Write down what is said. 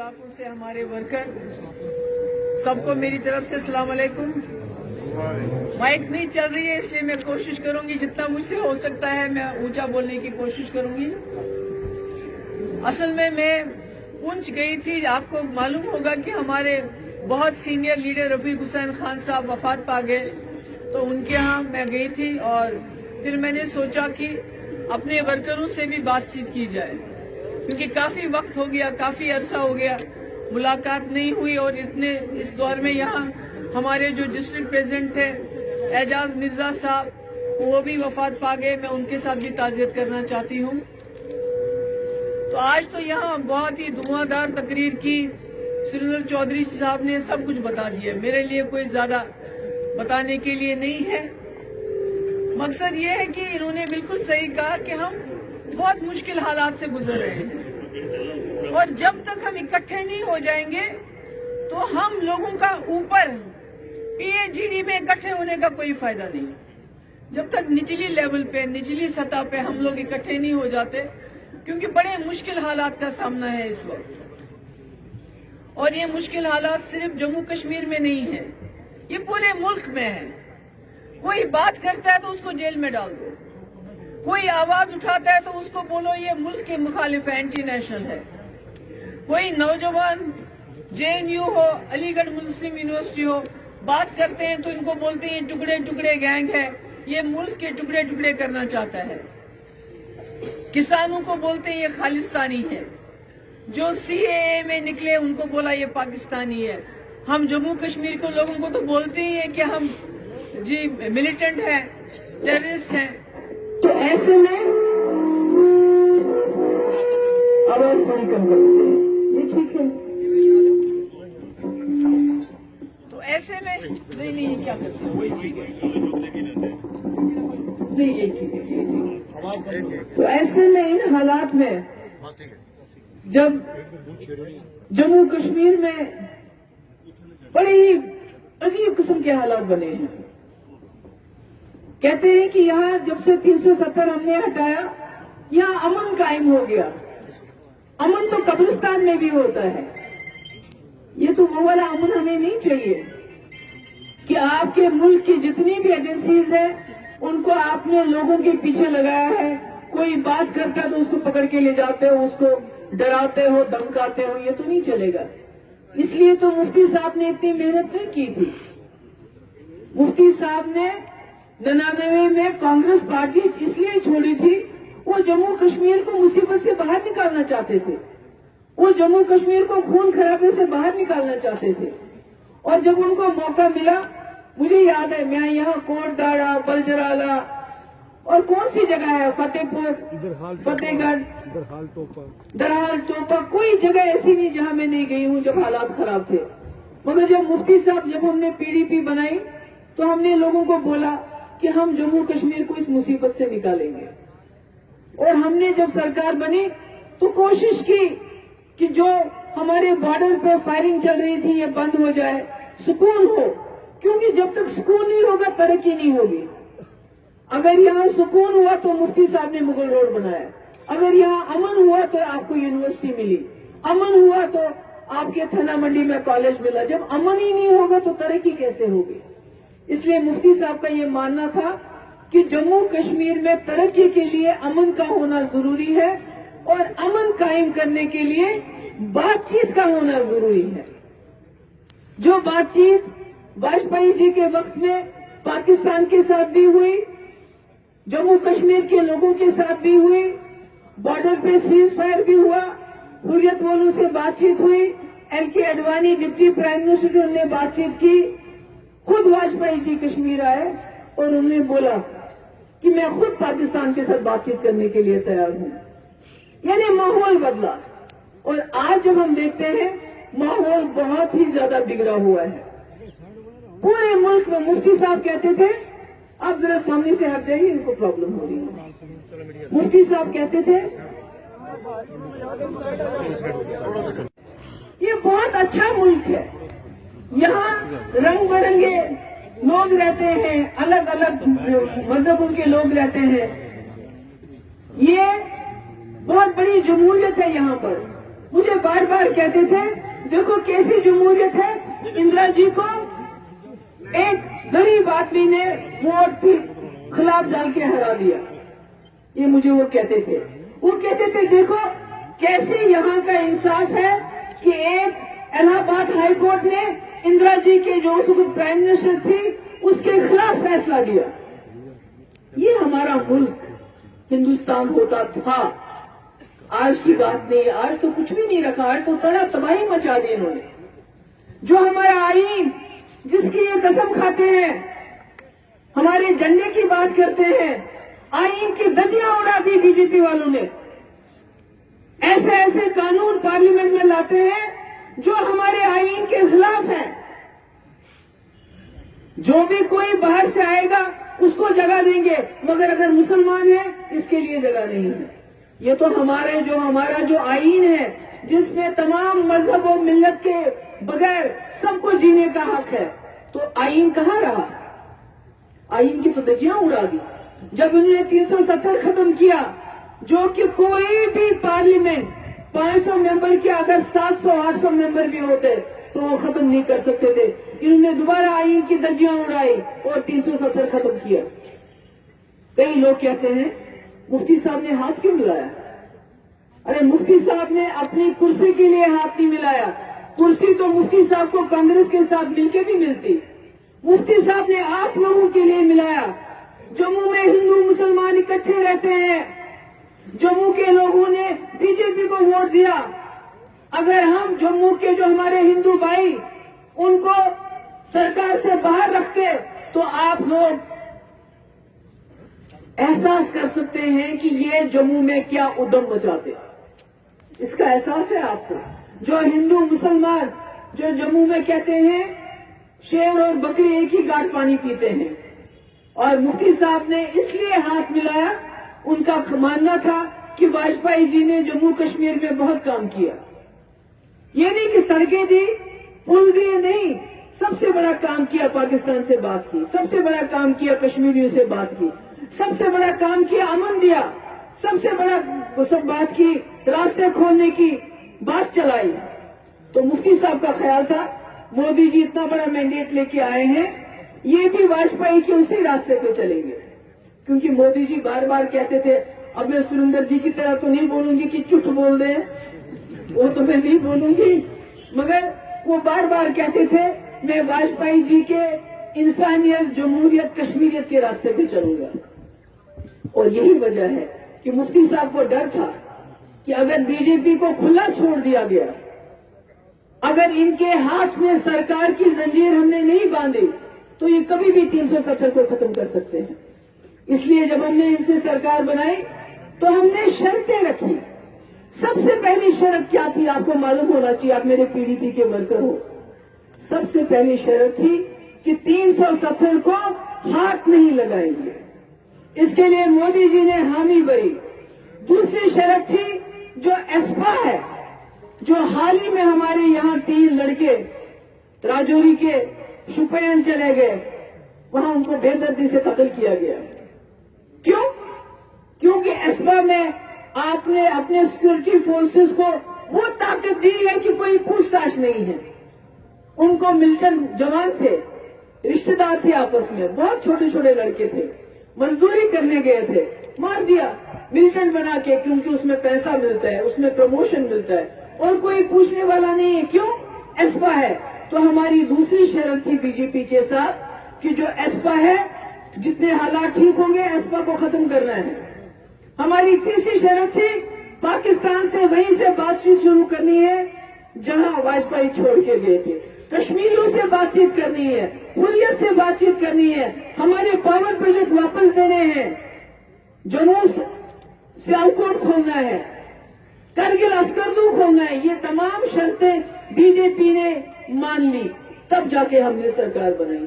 इलाकों से हमारे वर्कर, सबको मेरी तरफ से अस्सलाम वालेकुम। माइक नहीं चल रही है इसलिए मैं कोशिश करूंगी, जितना मुझसे हो सकता है मैं ऊंचा बोलने की कोशिश करूंगी। असल में मैं पुंछ गई थी, आपको मालूम होगा कि हमारे बहुत सीनियर लीडर रफीक हुसैन खान साहब वफात पा गए, तो उनके यहाँ मैं गई थी और फिर मैंने सोचा कि अपने वर्करों से भी बातचीत की जाए, क्योंकि काफी वक्त हो गया, काफी अरसा हो गया मुलाकात नहीं हुई। और इस दौर में यहाँ हमारे जो डिस्ट्रिक्ट प्रेसिडेंट थे एजाज मिर्जा साहब, वो भी वफात पा गए, मैं उनके साथ भी ताज़ियत करना चाहती हूँ। तो आज तो यहाँ बहुत ही धुआंधार तकरीर की, सुरेंद्र चौधरी साहब ने सब कुछ बता दिया, मेरे लिए कोई ज्यादा बताने के लिए नहीं है। मकसद ये है कि इन्होंने बिल्कुल सही कहा कि हम बहुत मुश्किल हालात से गुजर रहे हैं, और जब तक हम इकट्ठे नहीं हो जाएंगे तो हम लोगों का ऊपर पीएचडी में इकट्ठे होने का कोई फायदा नहीं। जब तक निचली लेवल पे, निचली सतह पे हम लोग इकट्ठे नहीं हो जाते, क्योंकि बड़े मुश्किल हालात का सामना है इस वक्त। और ये मुश्किल हालात सिर्फ जम्मू कश्मीर में नहीं है, ये पूरे मुल्क में है। कोई बात करता है तो उसको जेल में डाल दो, कोई आवाज उठाता है तो उसको बोलो ये मुल्क के मुखालिफ है, एंटी नेशनल है। कोई नौजवान जेएनयू हो, अलीगढ़ मुस्लिम यूनिवर्सिटी हो, बात करते हैं तो इनको बोलते हैं टुकड़े टुकड़े गैंग है, ये मुल्क के टुकड़े टुकड़े करना चाहता है। किसानों को बोलते हैं ये खालिस्तानी है, जो सीएए में निकले उनको बोला ये पाकिस्तानी है। हम जम्मू कश्मीर को लोगों को तो बोलते ही है कि हम जी मिलिटेंट हैं, टेररिस्ट हैं। तो ऐसे में आवाज थोड़ी कम करते हैं, ये ठीक है। तो ऐसे में नहीं क्या करते हैं, वही ठीक है, नहीं ये ठीक है। तो ऐसे में इन हालात में जब जम्मू कश्मीर में बड़े ही अजीब किस्म के हालात बने हैं, कहते हैं कि यहाँ जब से 370 हमने हटाया, यहाँ अमन कायम हो गया। अमन तो कब्रिस्तान में भी होता है, ये तो वो वाला अमन हमें नहीं चाहिए कि आपके मुल्क की जितनी भी एजेंसीज है उनको आपने लोगों के पीछे लगाया है। कोई बात करता है तो उसको पकड़ के ले जाते हो, उसको डराते हो, धमकाते हो, ये तो नहीं चलेगा। इसलिए तो मुफ्ती साहब ने इतनी मेहनत नहीं की थी। मुफ्ती साहब ने 99 में कांग्रेस पार्टी इसलिए छोड़ी थी, वो जम्मू कश्मीर को मुसीबत से बाहर निकालना चाहते थे, वो जम्मू कश्मीर को खून खराबे से बाहर निकालना चाहते थे। और जब उनको मौका मिला, मुझे याद है मैं यहाँ कोट डाड़ा, बलजराला और कौन सी जगह है, फतेहपुर, फतेहगढ़, दरहाल टोपा, कोई जगह ऐसी नहीं जहाँ मैं नहीं गई हूँ जब हालात खराब थे। मगर जब मुफ्ती साहब, जब हमने पीडीपी बनाई तो हमने लोगों को बोला कि हम जम्मू कश्मीर को इस मुसीबत से निकालेंगे। और हमने जब सरकार बनी तो कोशिश की कि जो हमारे बॉर्डर पे फायरिंग चल रही थी ये बंद हो जाए, सुकून हो, क्योंकि जब तक सुकून नहीं होगा तरक्की नहीं होगी। अगर यहाँ सुकून हुआ तो मुफ्ती साहब ने मुगल रोड बनाया, अगर यहाँ अमन हुआ तो आपको यूनिवर्सिटी मिली, अमन हुआ तो आपके थाना मंडी में कॉलेज मिला। जब अमन ही नहीं होगा तो तरक्की कैसे होगी? इसलिए मुफ्ती साहब का ये मानना था कि जम्मू कश्मीर में तरक्की के लिए अमन का होना जरूरी है, और अमन कायम करने के लिए बातचीत का होना जरूरी है। जो बातचीत वाजपेयी जी के वक्त में पाकिस्तान के साथ भी हुई, जम्मू कश्मीर के लोगों के साथ भी हुई, बॉर्डर पे सीज फायर भी हुआ, हुर्रियत वालों से बातचीत हुई, LK Advani deputy prime minister ने बातचीत की, खुद वाजपेयी जी कश्मीर आए और उन्होंने बोला कि मैं खुद पाकिस्तान के साथ बातचीत करने के लिए तैयार हूं। यानी माहौल बदला, और आज जब हम देखते हैं माहौल बहुत ही ज्यादा बिगड़ा हुआ है पूरे मुल्क में। मुफ्ती साहब कहते थे, आप जरा सामने से हट जाइए, इनको प्रॉब्लम हो रही है। मुफ्ती साहब कहते थे ये बहुत अच्छा मुल्क है, यहाँ रंग बिरंगे लोग रहते हैं, अलग अलग मजहबों के लोग रहते हैं, ये बहुत बड़ी जमहूरियत है यहाँ पर। مجھے بار بار کہتے تھے دیکھو کیسی جمہوریت ہے، اندرا جی کو ایک غریب آدمی نے ووٹ بھی خلاف ڈال کے ہرا دیا. یہ مجھے وہ کہتے تھے. وہ کہتے تھے دیکھو کیسے یہاں کا انصاف ہے کہ ایک الہ آباد ہائی کورٹ نے اندرا جی کے جو اس وقت پرائم منسٹر تھی اس کے خلاف فیصلہ دیا. یہ ہمارا ملک ہندوستان ہوتا تھا. آج کی بات نہیں، آج تو کچھ بھی نہیں رکھا، آج تو سارا تباہی مچا دی انہوں نے. جو ہمارا آئین جس کی یہ قسم کھاتے ہیں، ہمارے جھنڈے کی بات کرتے ہیں، آئین کی دھجیاں اڑا دی بی جے پی والوں نے. ایسے ایسے قانون پارلیمنٹ میں لاتے ہیں جو ہمارے آئین کے خلاف ہیں. جو بھی کوئی باہر سے آئے گا اس کو جگہ دیں گے، مگر اگر مسلمان ہے اس کے لیے جگہ نہیں ہے. یہ تو ہمارا جو آئین ہے جس میں تمام مذہب و ملت کے بغیر سب کو جینے کا حق ہے، تو آئین کہاں رہا؟ آئین کی تو دھجیاں اڑا دی. جب انہوں نے 370 ختم کیا، جو کہ کوئی بھی پارلیمنٹ 500 ممبر کے اگر 700-800 ممبر بھی ہوتے تو وہ ختم نہیں کر سکتے تھے. انہوں نے دوبارہ آئین کی دھجیاں اڑائی اور 370 ختم کیا. کئی لوگ کہتے ہیں مفتی صاحب نے ہاتھ کیوں ملایا؟ ارے مفتی صاحب نے اپنی کرسی کے لیے ہاتھ نہیں ملایا. کرسی تو مفتی صاحب کو کانگریس کے ساتھ مل کے بھی ملتی. مفتی صاحب نے آپ لوگوں کے لیے ملایا. جموں میں ہندو مسلمان اکٹھے رہتے ہیں، جموں کے لوگوں نے بی جے پی کو ووٹ دیا. اگر ہم جموں کے جو ہمارے ہندو بھائی ان کو سرکار سے باہر رکھتے تو آپ لوگ احساس کر سکتے ہیں کہ یہ جموں میں کیا ادھم مچاتے. اس کا احساس ہے آپ کو؟ جو ہندو مسلمان جو جموں میں کہتے ہیں شیر اور بکری ایک ہی گاٹ پانی پیتے ہیں، اور مفتی صاحب نے اس لیے ہاتھ ملایا، ان کا ماننا تھا کہ واجپئی جی نے جموں کشمیر میں بہت کام کیا. یہ نہیں کہ سڑکیں دی، پل دیے، نہیں، سب سے بڑا کام کیا پاکستان سے بات کی، سب سے بڑا کام کیا کشمیریوں سے بات کی، سب سے بڑا کام کیا امن دیا، سب سے بڑا سب بات کی راستے کھولنے کی بات چلائی. تو مفتی صاحب کا خیال تھا مودی جی اتنا بڑا مینڈیٹ لے کے آئے ہیں، یہ بھی واجپئی کے اسی راستے پہ چلیں گے. کیونکہ مودی جی بار بار کہتے تھے، اب میں سریندر جی کی طرح تو نہیں بولوں گی کہ چٹ بول دیں، وہ تو میں نہیں بولوں گی، مگر وہ بار بار کہتے تھے میں واجپئی جی کے انسانیت، جمہوریت، کشمیریت کے راستے پہ چلوں گا. اور یہی وجہ ہے کہ مفتی صاحب کو ڈر تھا کہ اگر بی جے پی کو کھلا چھوڑ دیا گیا، اگر ان کے ہاتھ میں سرکار کی زنجیر ہم نے نہیں باندھی تو یہ کبھی بھی 370 کو ختم کر سکتے ہیں. اس لیے جب ہم نے ان سے سرکار بنائی تو ہم نے شرطیں رکھی. سب سے پہلی شرط کیا تھی آپ کو معلوم ہونا چاہیے، آپ میرے پی ڈی پی کے ورکر ہو. سب سے پہلی شرط تھی کہ 370 کو ہاتھ نہیں لگائیں گے. اس کے لیے مودی جی نے حامی بھری. دوسری شرط تھی جو ایسپا ہے، جو حال ہی میں ہمارے یہاں 3 لڑکے راجوری کے شپین چلے گئے، وہاں ان کو بے دردی سے قتل کیا گیا. کیوں؟ کیونکہ ایسپا میں آپ نے اپنے سیکورٹی فورسز کو وہ طاقت دی ہے کہ کوئی پوچھ تاچھ نہیں ہے. ان کو ملٹن جوان تھے، رشتے دار تھے آپس میں، بہت چھوٹے چھوٹے لڑکے تھے، مزدوری کرنے گئے تھے، مار دیا ملٹن بنا کے، کیونکہ اس میں پیسہ ملتا ہے، اس میں پروموشن ملتا ہے، اور کوئی پوچھنے والا نہیں ہے. کیوں؟ ایسپا ہے. تو ہماری دوسری شرط تھی بی جے پی کے ساتھ کہ جو ایسپا ہے، جتنے حالات ٹھیک ہوں گے ایسپا کو ختم کرنا ہے. ہماری تیسری شرط تھی پاکستان سے وہیں سے بات چیت شروع کرنی ہے جہاں واجپئی چھوڑ کے گئے تھے. کشمیریوں سے بات چیت کرنی ہے، حریت سے بات چیت کرنی ہے، ہمارے پاور پروجیکٹ واپس دینے ہیں، جموں سیالکوٹ کھولنا ہے، کرگل اسکردو کھولنا ہے. یہ تمام شرطیں بی جے پی نے مان لی، تب جا کے ہم نے سرکار بنائی.